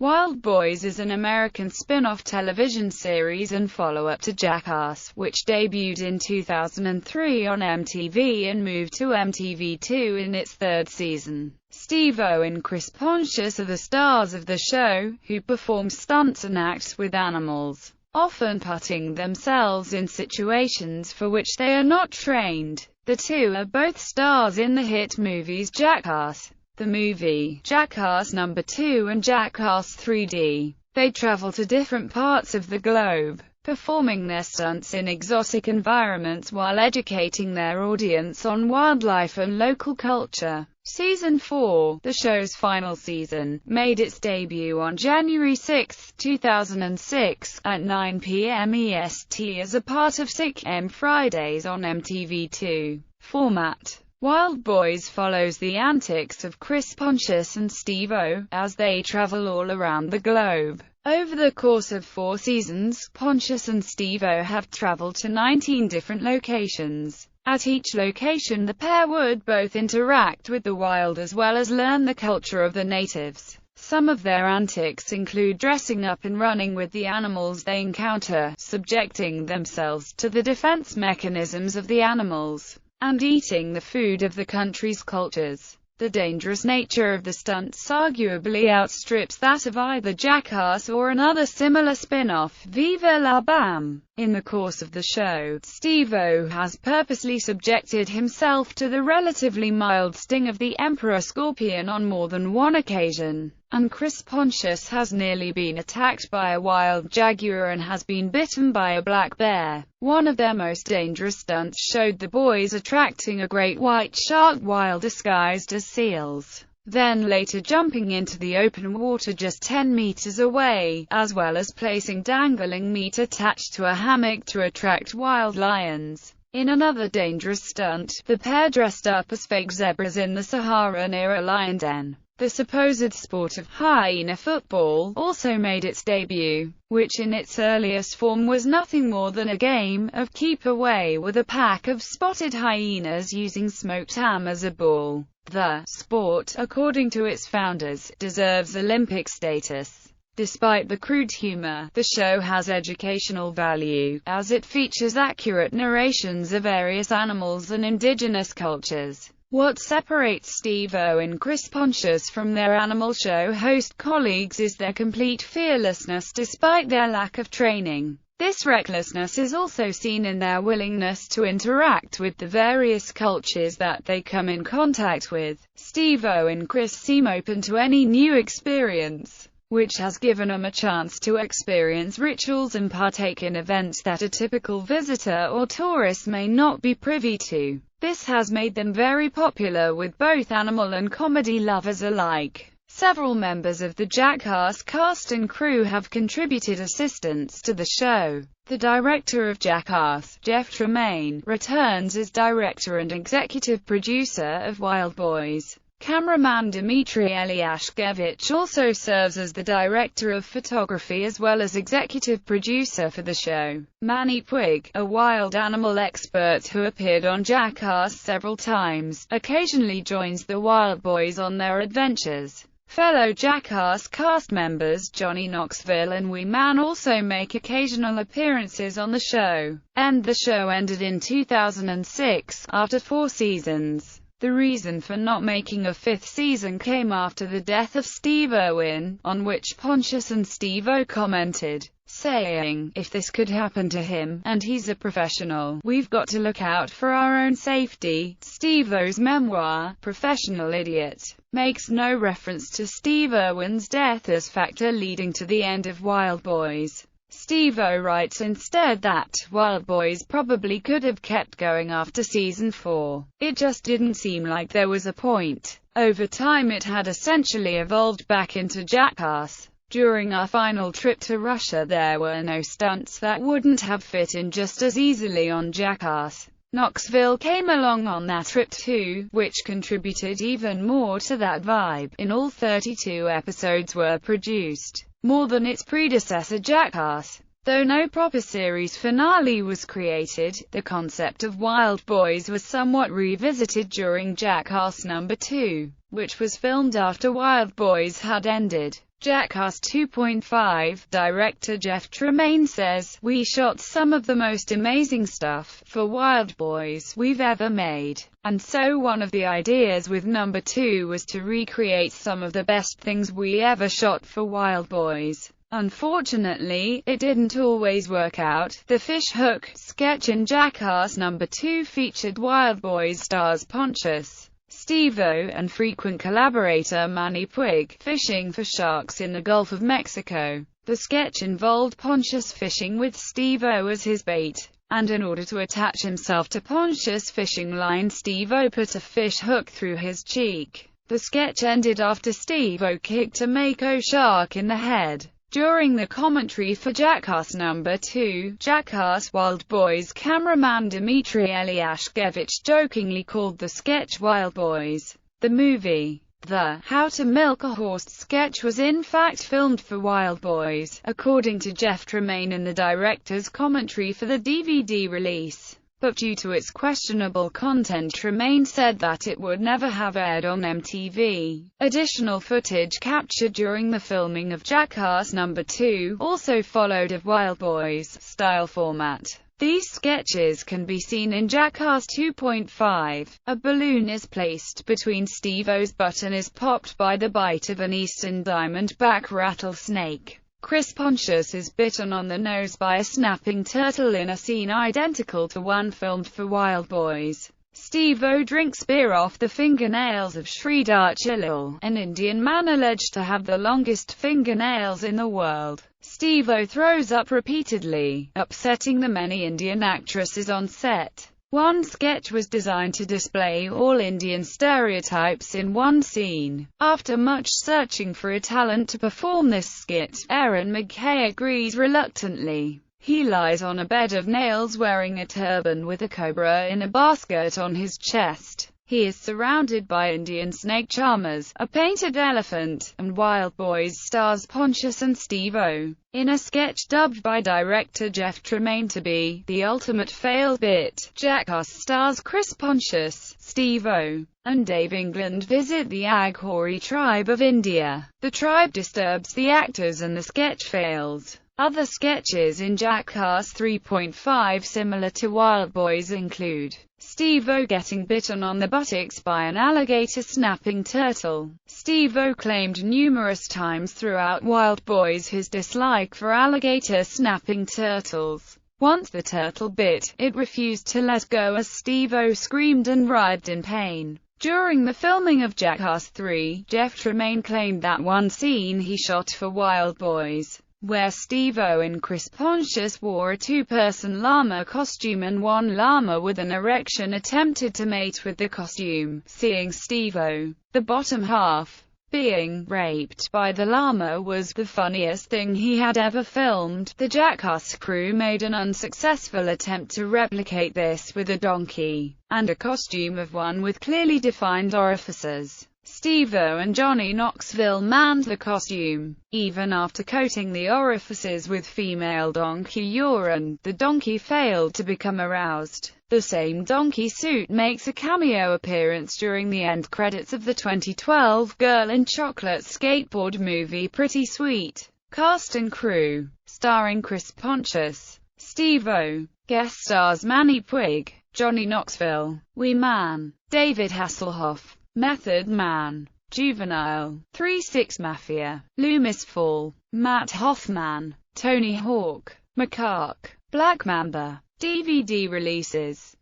Wildboyz is an American spin-off television series and follow-up to Jackass, which debuted in 2003 on MTV and moved to MTV2 in its third season. Steve-O and Chris Pontius are the stars of the show, who perform stunts and act with animals, often putting themselves in situations for which they are not trained. The two are both stars in the hit movies Jackass, the movie Jackass No. 2 and Jackass 3D. They travel to different parts of the globe, performing their stunts in exotic environments while educating their audience on wildlife and local culture. Season 4, the show's final season, made its debut on January 6, 2006, at 9 p.m. EST as a part of 6am Fridays on MTV2 format. Wildboyz follows the antics of Chris Pontius and Steve-O, as they travel all around the globe. Over the course of 4 seasons, Pontius and Steve-O have traveled to 19 different locations. At each location the pair would both interact with the wild as well as learn the culture of the natives. Some of their antics include dressing up and running with the animals they encounter, subjecting themselves to the defense mechanisms of the animals, and eating the food of the country's cultures. The dangerous nature of the stunts arguably outstrips that of either Jackass or another similar spin-off, Viva la Bam. In the course of the show, Steve-O has purposely subjected himself to the relatively mild sting of the emperor scorpion on more than one occasion, and Chris Pontius has nearly been attacked by a wild jaguar and has been bitten by a black bear. One of their most dangerous stunts showed the boys attracting a great white shark while disguised as seals, then later jumping into the open water just 10 meters away, as well as placing dangling meat attached to a hammock to attract wild lions. In another dangerous stunt, the pair dressed up as fake zebras in the Sahara near a lion den. The supposed sport of hyena football also made its debut, which in its earliest form was nothing more than a game of keep away with a pack of spotted hyenas using smoked ham as a ball. The sport, according to its founders, deserves Olympic status. Despite the crude humor, the show has educational value, as it features accurate narrations of various animals and indigenous cultures. What separates Steve-O and Chris Pontius from their animal show host colleagues is their complete fearlessness despite their lack of training. This recklessness is also seen in their willingness to interact with the various cultures that they come in contact with. Steve-O and Chris seem open to any new experience, which has given them a chance to experience rituals and partake in events that a typical visitor or tourist may not be privy to. This has made them very popular with both animal and comedy lovers alike. Several members of the Jackass cast and crew have contributed assistance to the show. The director of Jackass, Jeff Tremaine, returns as director and executive producer of Wildboyz. Cameraman Dmitry Eliashkevich also serves as the director of photography as well as executive producer for the show. Manny Puig, a wild animal expert who appeared on Jackass several times, occasionally joins the Wildboyz on their adventures. Fellow Jackass cast members Johnny Knoxville and Wee Man also make occasional appearances on the show. The show ended in 2006, after 4 seasons. The reason for not making a 5th season came after the death of Steve Irwin, on which Pontius and Steve-O commented, saying, "If this could happen to him, and he's a professional, we've got to look out for our own safety." Steve-O's memoir, Professional Idiot, makes no reference to Steve Irwin's death as factor leading to the end of Wildboyz. Steve-O writes instead that Wildboyz probably could have kept going after season 4. It just didn't seem like there was a point. Over time it had essentially evolved back into Jackass. During our final trip to Russia there were no stunts that wouldn't have fit in just as easily on Jackass. Knoxville came along on that trip too, which contributed even more to that vibe. In all 32 episodes were produced, more than its predecessor Jackass. Though no proper series finale was created, the concept of Wildboyz was somewhat revisited during Jackass No. 2, which was filmed after Wildboyz had ended. Jackass 2.5 director Jeff Tremaine says, "We shot some of the most amazing stuff for Wildboyz we've ever made. And so one of the ideas with number 2 was to recreate some of the best things we ever shot for Wildboyz. Unfortunately, it didn't always work out." The fish hook sketch in Jackass number 2 featured Wildboyz stars Pontius, Steve-O, and frequent collaborator Manny Puig, fishing for sharks in the Gulf of Mexico. The sketch involved Pontius fishing with Steve-O as his bait, and in order to attach himself to Pontius' fishing line, Steve-O put a fish hook through his cheek. The sketch ended after Steve-O kicked a mako shark in the head. During the commentary for Jackass number 2, Jackass Wildboyz cameraman Dmitry Eliashkevich jokingly called the sketch Wildboyz. The movie, the How to Milk a Horse sketch, was in fact filmed for Wildboyz, according to Jeff Tremaine in the director's commentary for the DVD release. But due to its questionable content, Tremaine said that it would never have aired on MTV. Additional footage captured during the filming of Jackass number 2 also followed a Wildboyz style format. These sketches can be seen in Jackass 2.5. A balloon is placed between Steve-O's butt and is popped by the bite of an eastern diamondback rattlesnake. Chris Pontius is bitten on the nose by a snapping turtle in a scene identical to one filmed for Wildboyz. Steve-O drinks beer off the fingernails of Sridhar Chillil, an Indian man alleged to have the longest fingernails in the world. Steve-O throws up repeatedly, upsetting the many Indian actresses on set. One sketch was designed to display all Indian stereotypes in one scene. After much searching for a talent to perform this skit, Aaron McKay agrees reluctantly. He lies on a bed of nails wearing a turban with a cobra in a basket on his chest. He is surrounded by Indian snake charmers, a painted elephant, and Wildboyz stars Pontius and Steve-O. In a sketch dubbed by director Jeff Tremaine to be the ultimate fail bit, Jackass stars Chris Pontius, Steve-O, and Dave England visit the Aghori tribe of India. The tribe disturbs the actors and the sketch fails. Other sketches in Jackass 3.5 similar to Wildboyz include Steve-O getting bitten on the buttocks by an alligator-snapping turtle. Steve-O claimed numerous times throughout Wildboyz his dislike for alligator-snapping turtles. Once the turtle bit, it refused to let go as Steve-O screamed and writhed in pain. During the filming of Jackass 3, Jeff Tremaine claimed that one scene he shot for Wildboyz, where Steve-O and Chris Pontius wore a two-person llama costume and one llama with an erection attempted to mate with the costume, seeing Steve-O, the bottom half, being raped by the llama was the funniest thing he had ever filmed. The Jackass crew made an unsuccessful attempt to replicate this with a donkey, and a costume of one with clearly defined orifices. Steve-O and Johnny Knoxville manned the costume. Even after coating the orifices with female donkey urine, the donkey failed to become aroused. The same donkey suit makes a cameo appearance during the end credits of the 2012 Girl in Chocolate skateboard movie Pretty Sweet. Cast and crew, starring Chris Pontius, Steve-O, guest stars Manny Puig, Johnny Knoxville, Wee Man, David Hasselhoff, Method Man, Juvenile, 3-6 Mafia, Loomis Fall, Matt Hoffman, Tony Hawk, Macaque, Black Mamba. DVD releases